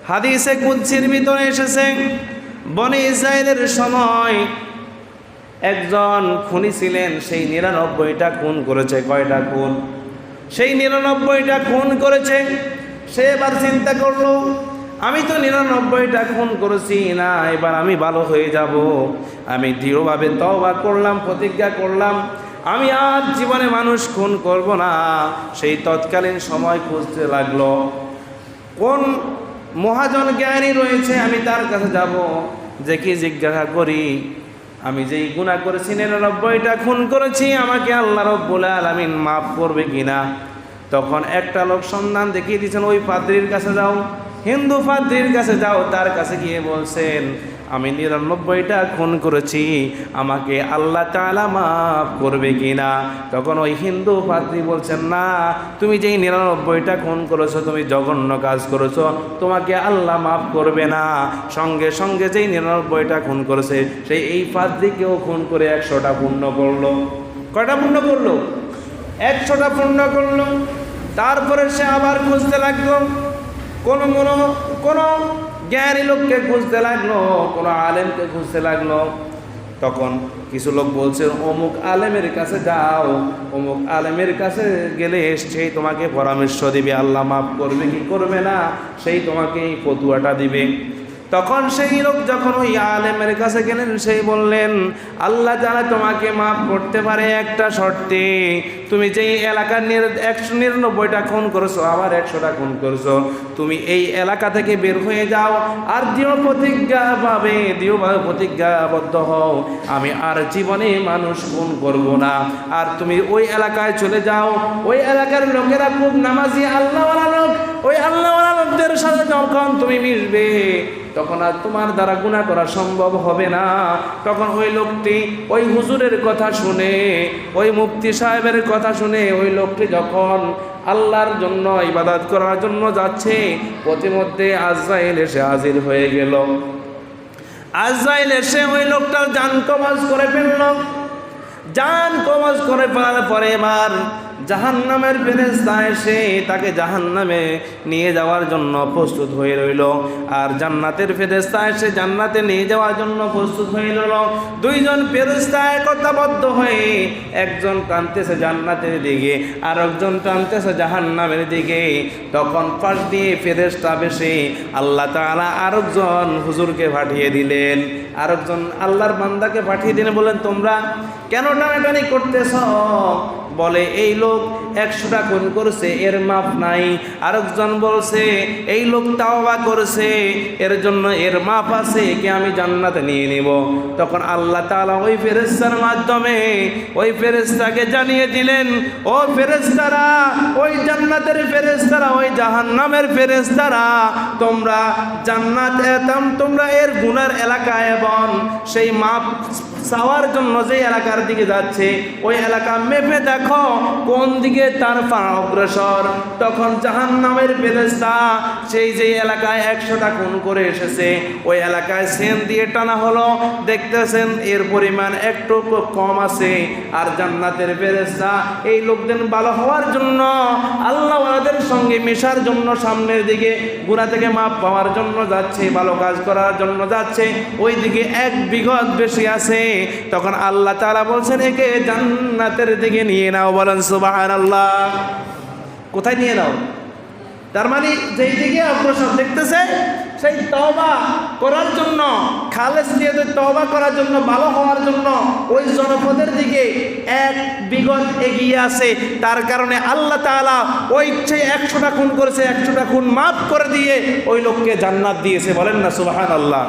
হাদিসে কুদসির ভিতরে এসেছে, বনি ইসরাইলের সময় একজন খুনি ছিলেন, সেই 99টা খুন করেছে। কয়টা খুন? সেই 99টা খুন করেছে। সে এবার চিন্তা করলো, আমি তো 99টা খুন করেছি না, এবার আমি ভালো হয়ে যাব। আমি দৃঢ়ভাবে তওবা করলাম, প্রতিজ্ঞা করলাম, আমি আর জীবনে মানুষ খুন করব না। সেই তৎকালীন সময় খুঁজতে লাগলো, কোন মহাজন জ্ঞানী রয়েছে, আমি তার কাছে যাব, যে কি জিজ্ঞাসা করি, আমি যেই গুনাহ করেছি 99টা খুন করেছি, আমাকে আল্লাহ রাব্বুল আলামিন মাফ করবে কিনা। তখন একটা লোক সন্ধান দেখিয়ে দিয়েছেন, ওই পাদ্রীর কাছে যাও, হিন্দু পাদ্রীর কাছে যাও, তার কাছে গিয়ে বলছেন, আমি 99টা খুন করেছি, আমাকে আল্লাহ তাআলা মাফ করবে কিনা। তখন ওই হিন্দু পাদ্রী বলছেন, না, তুমি যেই 99টা খুন করেছো, তুমি জঘন্য কাজ করেছো, তোমাকে আল্লাহ মাফ করবে না। সঙ্গে সঙ্গে যেই 99টা খুন করেছে, সেই এই পাদ্রীকেও খুন করে 100টা পূর্ণ করলো। কয়টা পূর্ণ করলো? 100টা পূর্ণ করলো। তারপরে সে আবার খুঁজতে লাগলো, কোনো জ্ঞানী লোককে খুঁজতে লাগলো, কোনো আলেমকে খুঁজতে লাগলো। তখন কিছু লোক বলছে, অমুক আলেমের কাছে যাও, অমুক আলেমের কাছে গেলে সেই তোমাকে পরামর্শ দিবে, আল্লাহ মাফ করবে কি করবে না সেই তোমাকে এই ফতুয়াটা দিবে। তখন সেই লোক যখন ওই আলেমের কাছে গেলেন, সেই বললেন, আল্লাহ তাআলা তোমাকে মাফ করতে পারে একটা শর্তে, তুমি যেই এলাকার 199টা খুন করেছো, আবার 100টা খুন করেছো, তুমি এই এলাকা থেকে বের হয়ে যাও, আর দৃঢ়ভাবে প্রতিজ্ঞাবদ্ধ হও, আমি আর জীবনে মানুষ খুন করব না। আর তুমি ওই এলাকায় চলে যাও, ওই এলাকার লোকেরা খুব নামাজি আল্লাহওয়ালা লোক, ওই আল্লাহওয়ালা লোকদের সাথে যখন তুমি মিশবে, তখন আর তোমার দ্বারা গুনাহ করা সম্ভব হবে না। তখন ওই লোকটি ওই হুজুরের কথা শুনে, ওই মুফতি সাহেবের কথা শুনে, ওই লোকটি যখন আল্লাহর জন্য ইবাদত করার জন্য যাচ্ছে, পথিমধ্যে আজরাইল এসে হাজির হয়ে গেল। আজরাইল এসে ওই লোকটার জান কবজ করে ফেলল। জান কবজ করে ফেলার পরে এবার জাহান্নামের ফেরেশতা এসে তাকে জাহান্নামে নিয়ে যাওয়ার জন্য প্রস্তুত হয়ে রইল, আর জান্নাতের ফেরেশতা এসে জান্নাতে নিয়ে যাওয়ার জন্য প্রস্তুত হয়ে রইল। দুইজন ফেরেশতা একতাবদ্ধ হয়ে, একজন টানতেছে জান্নাতের দিকে, আর একজন টানতেছে জাহান্নামের দিকে। তখন পাশ দিয়ে ফেরেশতা বেশে আল্লাহ তাআলা আরেকজন হুজুরকে পাঠিয়ে দিলেন, আরেকজন আল্লাহর বান্দাকে পাঠিয়ে দিলেন, বলেন, তোমরা কেন টানাটানি করতেছ? বলে, এই লোক 100টা খুন করেছে, এর মাপ নাই। আরেকজন বলছে, এই লোক তাওবা করেছে, এর জন্য এর মাপ আছে, কে আমি জান্নাতে নিয়ে নিব। তখন আল্লাহ তাআলা ওই ফেরেশতার মাধ্যমে ওই ফেরেশতাকে জানিয়ে দিলেন, ও ফেরেশতারা, ওই জান্নাতের ফেরেশতারা, ওই জাহান্নামের ফেরেশতারা, তোমরা জান্নাতে তোমরা এর গুনার এলাকা এবং সেই মাপ চাওয়ার জন্য যে এলাকার দিকে যাচ্ছে, ওই এলাকা মেপে দেখো কোন দিকে তার পা অগ্রসর। তখন জাহান্নামের ফেরেশতা সেই যে এলাকায় 100টা খুন করে এসেছে, ওই এলাকায় সেন দিয়ে টানা হলো, দেখতেছেন এর পরিমাণ একটু কম আছে। আর জান্নাতের ফেরেশতা এই লোকদের ভালো হওয়ার জন্য, আল্লাহ ওয়াদের সঙ্গে মেশার জন্য সামনের দিকে গুনাহ থেকে মাপ পাওয়ার জন্য যাচ্ছে, ভালো কাজ করার জন্য যাচ্ছে, ওই দিকে 1 বিঘত বেশি আছে। তখন আল্লাহ তাআলা বলছেন, একে জান্নাতের দিকে নিয়ে নাও। বলেন সুবহানাল্লাহ। কোথায় নিয়ে নাও? তার মানে যেই দিকে অগ্রসর দেখতেছে, সেই তওবা করার জন্য, খালেস নিয়তে তওবা করার জন্য, ভালো হওয়ার জন্য ওই জনপদের দিকে 1 বিঘত এগিয়ে আছে। তার কারণে আল্লাহ তাআলা ওই যে 100টা খুন করেছে, 100টা খুন মাফ করে দিয়ে ওই লোককে জান্নাত দিয়েছে। বলেন না সুবহানাল্লাহ।